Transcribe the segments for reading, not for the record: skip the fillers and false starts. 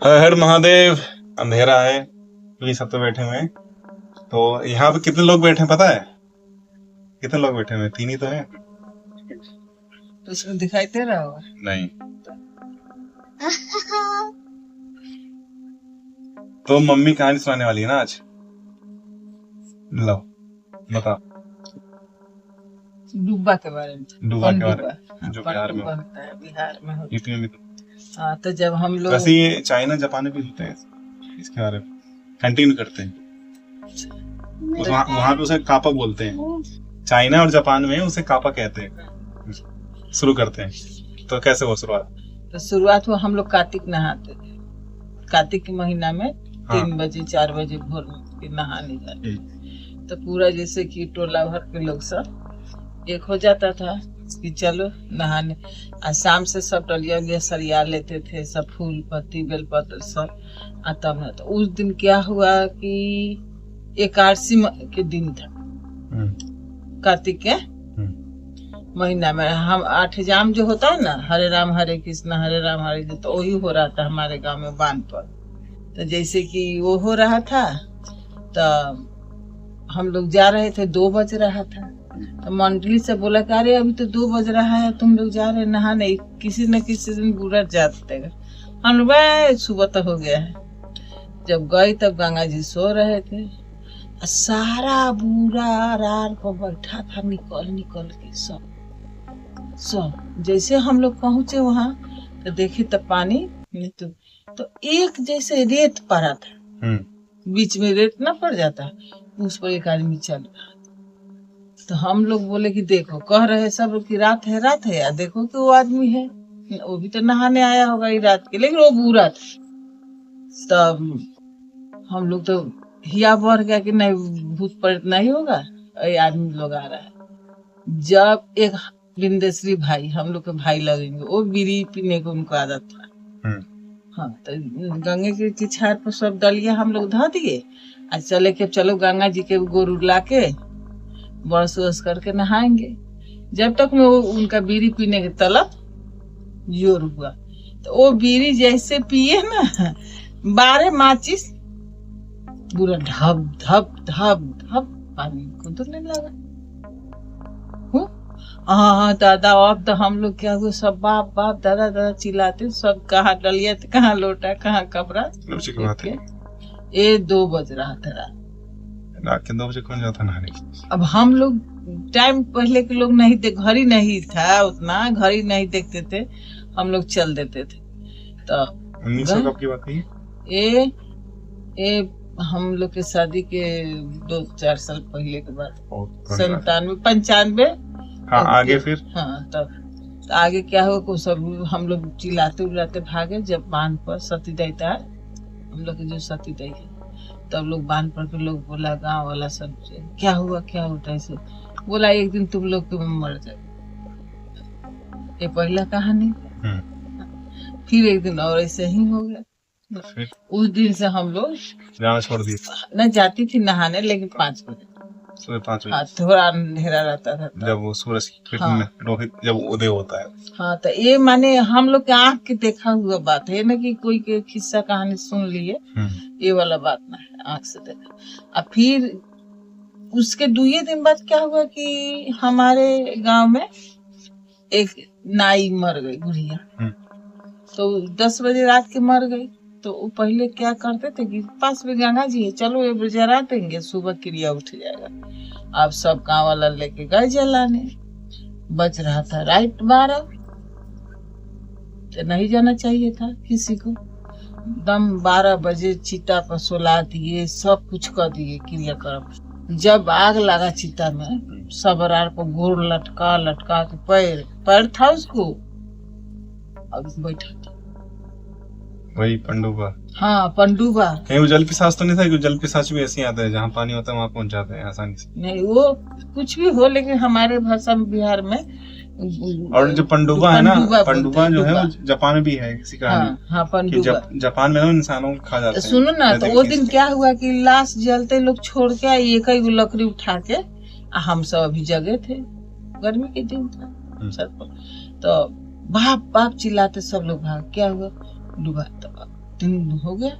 हर हर महादेव। अंधेरा है, ये सब तो बैठे हुए हैं। तो यहाँ पे कितने लोग बैठे हैं पता है? कितने लोग बैठे हुए हैं? 3 ही तो हैं। तो उसमें दिखाई दे रहा होगा? नहीं। तो मम्मी कहानी सुनाने वाली है ना आज। लो बता। डूबा के बारे में। डूबा के बारे में, हाँ, जो बिहार में होता है, बिहार में होता यूपी में भी। हाँ, तो जब हम लोग वैसे ये चाइना जापान में भी होते हैं, इसके बारे में कंटिन्यू करते हैं। वहाँ पे उसे कापा बोलते हैं। चाइना और जापान में उसे कापा कहते हैं। शुरू करते हैं। तो कैसे वो शुरुआत? तो शुरुआत हुआ, हम लोग कार्तिक नहाते थे। कार्तिक के महीना में 3 बजे 4 बजे भोर में नहाने जाते। तो पूरा जैसे कि टोला भर के लोग सब एक हो जाता था कि चलो नहाने। आज शाम से सब डलिया सरिया लेते थे, सब फूल पत्ती बेलपत्र सब। तब न तो उस दिन क्या हुआ कि एकादशी के दिन था, कार्तिक के महीना में। हम 8 जाम जो होता है ना, हरे राम हरे कृष्ण हरे राम हरे कृष्ण, तो वही हो रहा था हमारे गांव में बांध पर। तो जैसे कि वो हो रहा था, तो हम लोग जा रहे थे, 2 बज रहा था। तो मंडली से बोला कि अरे अभी तो 2 बज रहा है, तुम लोग जा रहे नहाने, किसी न किसी दिन बुरा जाते। हम लोग सुबह तो हो गया है। जब गए तब गंगा जी सो रहे थे, सारा बूढ़ा रार पर बैठा था, निकल के सब। जैसे हम लोग पहुंचे वहां तो देखे तब पानी तो एक जैसे रेत पड़ा था, बीच में रेत ना पड़ जाता, उस पर एक आदमी चल रहा। तो हम लोग बोले कि देखो, कह रहे सब कि रात है यार, देखो कि वो आदमी है, वो भी तो नहाने आया होगा ये रात के, लेकिन वो बुरा था। तब हम लोग तो हिया बढ़ गया कि नहीं, भूत प्रेत नहीं होगा, ये आदमी लोग आ रहा है। जब एक बिंदेश्वरी भाई, हम लोग के भाई लगेंगे, वो बीड़ी पीने को उनको आदत था। हाँ, तो गंगे की छार पर सब डलिया हम लोग धा दिए, आज चले के चलो गंगा जी के गोरू ला के बरस वरस करके नहाएंगे। जब तक में वो उनका बीड़ी पीने के तलब जोर हुआ, तो वो बीड़ी जैसे पिए ना, 12 माचिस पूरा ढप ढप ढप ढप पानी कुदरने लगा। हाँ दादा, अब तो हम लोग क्या हुए, सब बाप बाप दादा दादा चिल्लाते, सब कहाँ डलिया कहाँ लोटा कहाँ कपड़ा। ये 2 बज रहा था रात के 2 बजे कौन जाता नहाने? अब हम लोग टाइम, पहले के लोग नहीं देख, घड़ी नहीं था उतना, घड़ी नहीं देखते थे, हम लोग चल देते थे। तो 1900 कब की बात है ये हम लोग के शादी के 2-4 साल पहले के बाद, 97 95। हाँ, आगे फिर? हाँ, तब तो आगे क्या हुआ को सब हम लोग चिल्लाते उल्लाते भागे। जब बांध पर सती दैता, हम लोग के जो सती दै है, तब लोग बांध पर के लोग बोला, गांव वाला सब क्या हुआ ऐसे बोला, एक दिन तुम लोग तुम मर जाए। ये पहला कहानी। फिर एक दिन और ऐसे ही हो गया। उस दिन से हम लोग जाना छोड़ दिए। न जाती थी नहाने, लेकिन 5 बजे, सुबह 5 बजे। हाँ, थोड़ा अंधेरा रहता था जब वो सूरज की रोहित जब उदय होता है। हाँ, तो ये माने हम लोग के आँख के देखा हुआ बात है ना, कि कोई के किस्सा कहानी सुन लिए, ये वाला बात ना है, आँख से देखा। अब फिर उसके 2 दिन बाद क्या हुआ कि हमारे गांव में एक नाई मर गई, बुढ़िया। तो 10 बजे रात के मर गई। तो वो पहले क्या करते थे कि पास में गंगा जी है, चलो ये जला देंगे, सुबह क्रिया उठ जाएगा। अब सब गाँव वाला लेके गए जलाने। बच रहा था रात 12, तो नहीं जाना चाहिए था किसी को। दम 12 बजे चिता पर सोला दिए, सब कुछ कर दिए क्रियाक्रम। जब आग लगा चिता में, सबरार पर गोर लटका के पैर था उसको, अब बैठा था वही पंडुबा। हाँ, पंडुबा। कहीं वो जल पिशाच तो नहीं था? जल पिशाच भी ऐसे आता है, जहाँ पानी होता है वहाँ पहुँच जाते हैं आसानी से। नहीं, वो कुछ भी हो, लेकिन हमारे भाषा में बिहार में। और जो पंडुबा है ना, पंडुबा जो है वो जापान में भी है किसी कहानी। हाँ, पंडुबा जापान में इंसानों को खा जाते हैं। सुनो ना, तो वो दिन क्या हुआ कि लाश जलते लोग छोड़ के एक ही लकड़ी उठा के, हम सब अभी जगे थे, गर्मी के दिन था छत पर, तो बाप बाप चिल्लाते सब लोग भाग। क्या हुआ? डूबा। 2-3 हो गया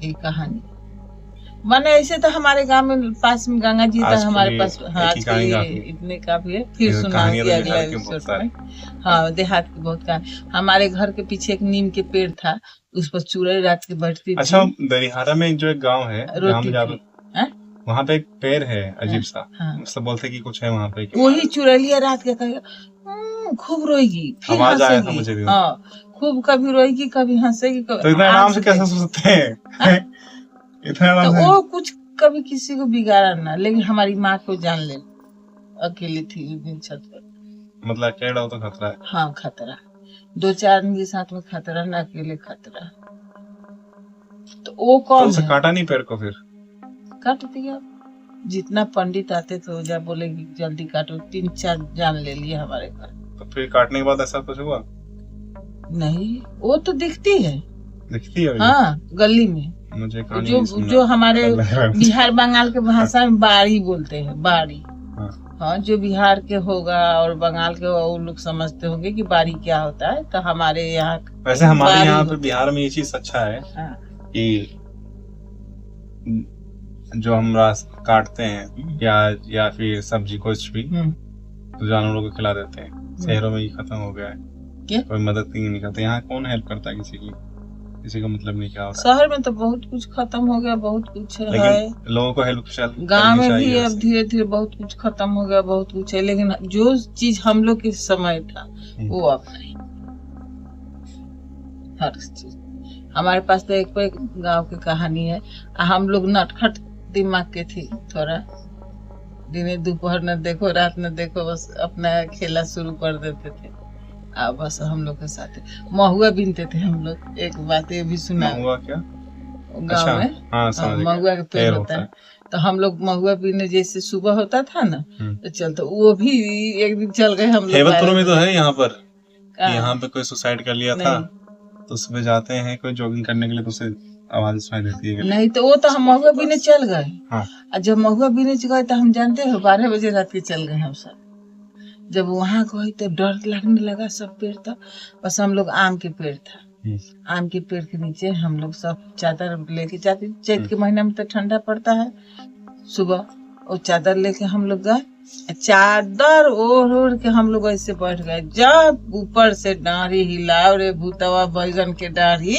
ये कहानी। माने ऐसे तो हमारे गांव में पास में गंगा जी था हमारे पास। हाँ, आज के लिए इतने काफी है, फिर सुनाऊंगी अगला एपिसोड में। हाँ, देहात की बहुत कहानी। हमारे घर के पीछे एक नीम के पेड़ था, उस पर चुड़ैल रात के बैठती थी। अच्छा, दरिहारा में जो एक गाँव है वहाँ पे एक पेड़ है अजीब सा, सब बोलते कि कुछ है वहाँ पे। वही चुड़ैलिया रात के कहेगा खूब रोएगी, फिर आवाज आया था मुझे भी। हाँ, खूब कभी रोएगी कभी हंसेगी। तो इतना आराम से कैसे सो सकते हैं? इतना आराम से। वो कुछ कभी किसी को बिगाड़ा ना, लेकिन हमारी माँ को जान ले, अकेली थी उस दिन छत पर। मतलब अकेला हो तो खतरा है। हाँ, खतरा 2-4 आदमी के साथ में खतरा ना, अकेले खतरा। तो वो कौन है? काटा नहीं पेड़ को? फिर काट दिया। जितना पंडित आते थे जा बोले जल्दी काटो, 3-4 जान ले लिए हमारे घर। तो फिर काटने के बाद ऐसा कुछ हुआ? नहीं, वो तो दिखती है हाँ, गली में। मुझे जो हमारे बिहार बंगाल के भाषा में बाड़ी बोलते हैं, बाड़ी। हाँ, जो बिहार के होगा और बंगाल के वो लोग समझते होंगे कि बाड़ी क्या होता है। तो हमारे यहाँ, वैसे हमारे यहाँ पे बिहार में ये चीज अच्छा है कि जो हम काटते हैं प्याज या फिर सब्जी कुछ भी तो जानवरों को खिला देते हैं। शहरों में ये खत्म हो गया है, कोई मदद नहीं करता। यहाँ कौन हेल्प करता है किसी की? किसी का मतलब नहीं क्या हो रहा है। शहर में तो बहुत कुछ खत्म हो गया, बहुत कुछ है। लेकिन लोगों को हेल्प गांव में भी अब धीरे धीरे बहुत कुछ खत्म हो गया, बहुत कुछ है। लेकिन जो चीज हम लोग के समय था वो अब नहीं। हर चीज हमारे पास तो एक गांव की कहानी है। हम लोग नटखट दिमाग के थे थोड़ा, दिने दोपहर न देखो रात न देखो, बस अपना खेला शुरू कर देते थे। बस हम लोग के साथ महुआ बीनते थे हम लोग। एक बात ये भी सुना, महुआ क्या गाँव में महुआ का पेड़ होता है। तो हम लोग महुआ बीने जैसे सुबह होता था ना तो चलते, वो भी एक दिन चल गए हम लोग। हेवतपुर में तो है यहाँ पे कोई सुसाइड कर लिया था तो सुबह जाते हैं कोई जॉगिंग करने के लिए तो उसे आवाज सुनाई देती है। नहीं तो वो तो हम महुआ बीने चल गए। और जब महुआ बीने गए तो हम जानते हैं 12 बजे रात के चल गए हम सब। जब वहाँ गए तो डर लगने लगा सब पेड़ था। बस हम लोग आम के पेड़ था, आम के पेड़ के नीचे हम लोग सब चादर लेके जाते। चैत के महीने में तो ठंडा पड़ता है। सुबह वो चादर लेके हम लोग गए, चादर ओढ़ के हम लोग ऐसे बैठ गए। जब ऊपर से डाढ़ी हिलाओ रे भूतवा बैगन के डाढ़ी,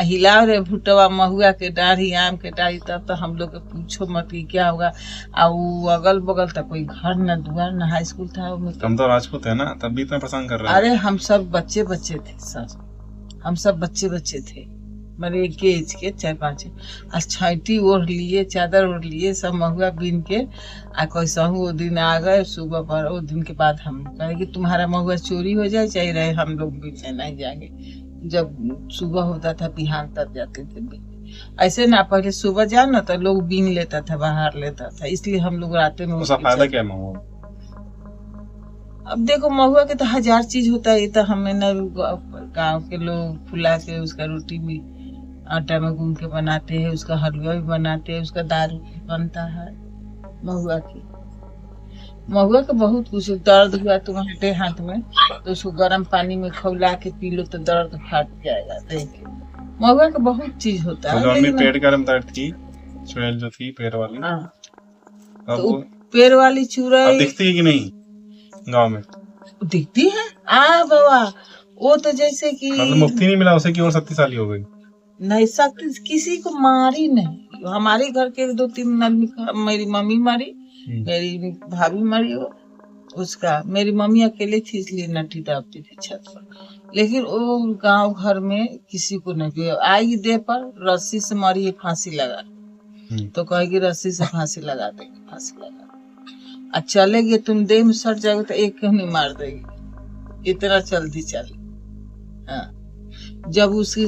हिलाओ रे भूतवा महुआ के डाढ़ी, आम के डाढ़ी, तब तो हम लोग के पूछो मत कि क्या होगा। वो अगल बगल तक कोई घर न दुआर न हाई स्कूल था। हम तो राजपूत है ना, तब भी इतना पसंद कर रहे हैं। अरे हम सब बच्चे थे सर, हम सब बच्चे थे, मेरे एक एज के 4-5। छैटी ओढ़ लिए, चादर ओढ़ लिए, सब महुआ बीन के कैसा वो दिन आ गए। सुबह पर वो दिन के बाद हम कहे कि तुम्हारा महुआ चोरी हो जाए चाहे रहे, हम लोग बीनने नहीं जाएंगे। जब सुबह होता था बिहान तब जाते थे बीनने। ऐसे ना पहले सुबह जाओ ना तो लोग बीन लेता था, बाहर लेता था, इसलिए हम लोग रात में। उसका फायदा क्या महुआ? अब देखो महुआ के तो 1000 चीज होता है। ये तो हमें न गाँव के लोग फुला के उसका रोटी भी आटा में गूंद के बनाते हैं, उसका हलवा भी बनाते हैं, उसका दारू भी बनता है महुआ की। महुआ का बहुत कुछ, दर्द हुआ तुम्हारे हाथ में तो उसको गर्म पानी में खौला के पी लो तो दर्द फाट जाएगा। देखिए महुआ का बहुत चीज होता है। तो पेट गरम दर्द की चुड़ैल जो थी पेड़ वाली, तो पेड़ वाली चुड़ैल दिखती है कि नहीं गाँव में? दिखती है। बाबा वो तो जैसे कि मतलब मुक्ति नहीं मिला उसे कि और शक्तिशाली हो गई। नहीं, शक्ति किसी को मारी नहीं। हमारे घर के 2-3 आदमी, मेरी मम्मी मरी, मेरी भाभी मरी, उसका मेरी मम्मी अकेले थी इसलिए नटी दाबती थी छत पर। लेकिन वो गांव घर में किसी को नहीं। आएगी देह पर रस्सी से मरी है, फांसी लगा तो कहेगी रस्सी से फांसी लगा देगी, फांसी लगा। चलेगी तुम देह में सट जाओगे तो एक क्यों नहीं मार देगी, इतना जल्दी चली। हाँ, जब उसके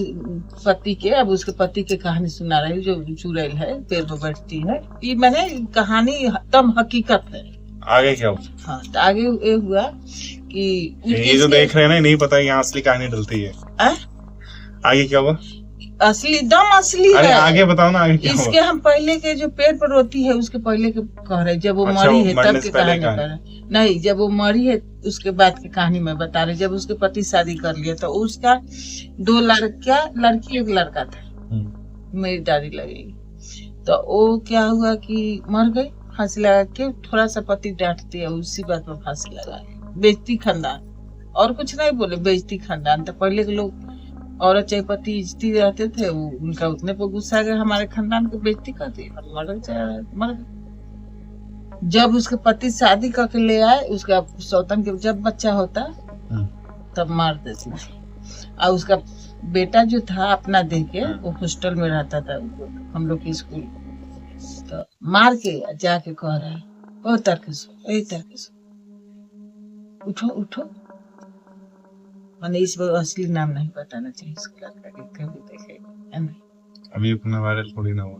पति के, अब उसके पति के कहानी सुना रही जो चुड़ैल है पेड़ पर बैठती है। ये मैंने कहानी तम हकीकत है। आगे क्या हुआ? हाँ, तो आगे ये हुआ कि ये जो देख रहे हैं ना नहीं पता यहाँ असली कहानी डलती है। आगे क्या हुआ? असली दम असली अरे है। आगे बताओ ना, आगे क्या इसके हम पहले के जो पेड़ पर रोती है उसके पहले के कह रहे, जब वो मरी है तब की कहानी कर रहे। नहीं, जब वो मरी है उसके बाद की कहानी मैं बता रही। जब उसके पति शादी कर लिया तो उसका 2 लड़की 1 लड़का था, मेरी दादी लगेगी। तो वो क्या हुआ कि मर गई, फांसी लगा के। थोड़ा सा पति डांटती है, उसी बात पर फांसी लगा, बेइज्जती खानदान, और कुछ नहीं बोले, बेइज्जती खानदान। तो पहले के लोग औरत चाहे पति इज्जती रहते थे, वो उनका उतने पर गुस्सा आ गया, हमारे खानदान को बेइज्जती करती, मर गए। जब उसके पति शादी करके ले आए, उसका सौतन के जब बच्चा होता तब मार देते। और उसका बेटा जो था अपना दे के, वो हॉस्टल में रहता था हम लोग के स्कूल, तो मार के जाके कह रहा है, ओ तरकेश उठो उठो। मैंने इस बार असली नाम नहीं बताना चाहिए इसका लड़का के, कभी देखेगा नहीं। अभी अपना वायरल थोड़ी ना हुआ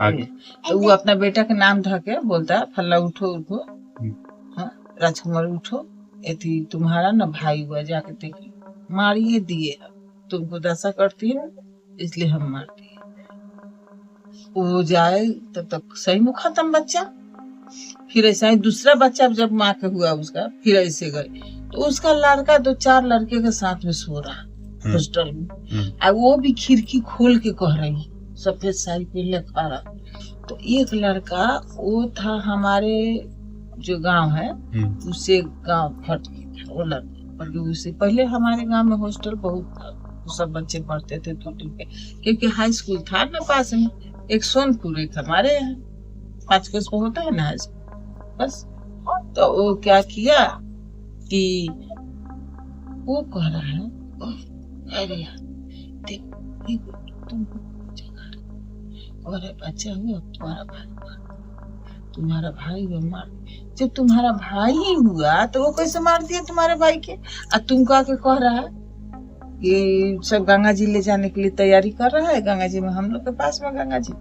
आगे। तो वो अपना बेटा के नाम धके बोलता है, फल्ला उठो उठो, हाँ राजकुमार उठो, एथी तुम्हारा ना भाई हुआ, जाके देखिए, मारिए दिए, तुमको दशा करती है इसलिए हम मारते हैं। वो जाए तब तक सही में खत्म बच्चा। फिर ऐसा ही दूसरा बच्चा जब माँ का हुआ उसका, फिर ऐसे गए तो उसका लड़का 2-4 लड़के के साथ में सो रहा हॉस्टल में, और वो भी खिड़की खोल के कह रही, सफेद साड़ी पहले खा रहा। तो एक लड़का वो था हमारे जो गांव है उससे गांव फट गया था वो लड़का, और उससे पहले हमारे गांव में हॉस्टल बहुत था, सब बच्चे पढ़ते थे टूट के, क्योंकि हाई स्कूल था ना पास में, एक सोनपुर, एक हमारे यहाँ 5 कोस पे होता है ना हाई स्कूल बस। तो वो क्या किया कि वो कह रहा है, अरे यार तुम बच्चा हुआ, तुम्हारा भाई हुआ मार। जब तुम्हारा भाई ही हुआ तो वो कैसे मार दिया तुम्हारे भाई के? और तुमको आके कह रहा है ये सब गंगा जी ले जाने के लिए तैयारी कर रहा है, गंगा जी में हम लोग के पास में गंगा जी,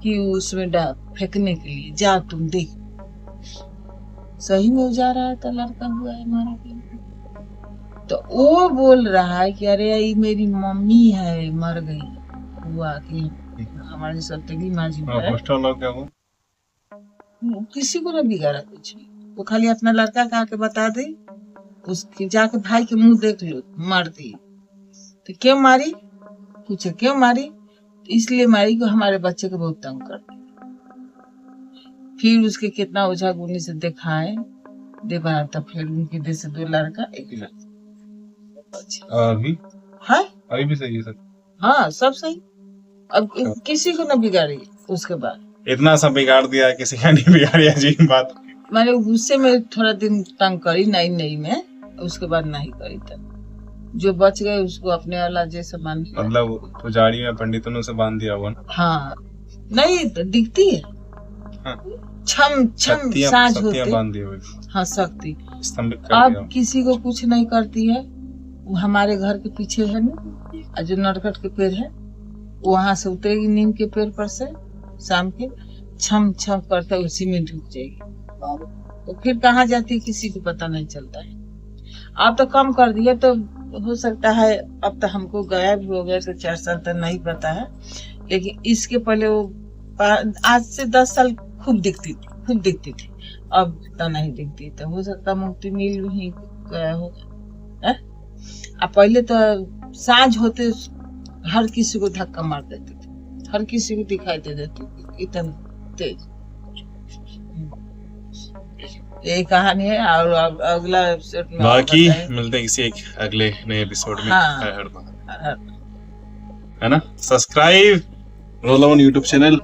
कि उसमें फेंकने के लिए जाओ तुम देख। सही में जा रहा है तो लड़का हुआ है हमारा के। तो वो बोल रहा है कि अरे ये मेरी मम्मी है, मर गई, हुआ कि हमारे सत्तगी माँ जी है, किसी को न बिगाड़ा कुछ नहीं, वो खाली अपना लड़का का आके बता दे, उसके जाके भाई के मुंह देख लो, मार दी। तो क्यों मारी? पूछे क्यों मारी? इसलिए मारी कि हमारे बच्चे को बहुत तंग करती। फिर उसके कितना ओझा गुनी से दिखाए दे बना, तब फिर उनके देश से 2 लड़का 1 लड़का। अभी हाँ अभी भी सही है सर? हाँ सब सही। अब किसी को न बिगाड़ी। उसके बाद इतना सब बिगाड़ दिया, किसी का नहीं बिगाड़िया जी बात। मैंने गुस्से में थोड़ा दिन तंग करी नई में, उसके बाद नहीं करी। तब जो बच गए उसको अपने वाला जैसे मान लिया। मतलब पुजारी में पंडितों ने उसे बांध दिया हुआ ना? हाँ नहीं दिखती है, हाँ। छम छम साँझ होती बांध दी हुई। हाँ शक्ति अब किसी को कुछ नहीं करती है। वो हमारे घर के पीछे है ना, जो नरकट के पेड़ है, वहां से उतरेगी नीम के पेड़ पर से, शाम के छम छम करता उसी में ढुक जाएगी। तो फिर कहाँ जाती है किसी को पता नहीं चलता है। आप तो कम कर दिया, तो हो सकता है अब तो हमको गया भी हो गया, तो 4 साल तक नहीं पता है, लेकिन इसके पहले वो आज से 10 साल खूब दिखती थी, अब तो नहीं दिखती। तो हो सकता मुक्ति मिल ही गया होगा। अब पहले तो सांझ होते हर किसी को धक्का मार देते थे, हर किसी को दिखाई दे देती थी, इतना तेज। ये कहानी है। और अगला एपिसोड में बाकी मिलते हैं किसी एक अगले नए एपिसोड में। हाँ, है ना? Subscribe roll on YouTube channel.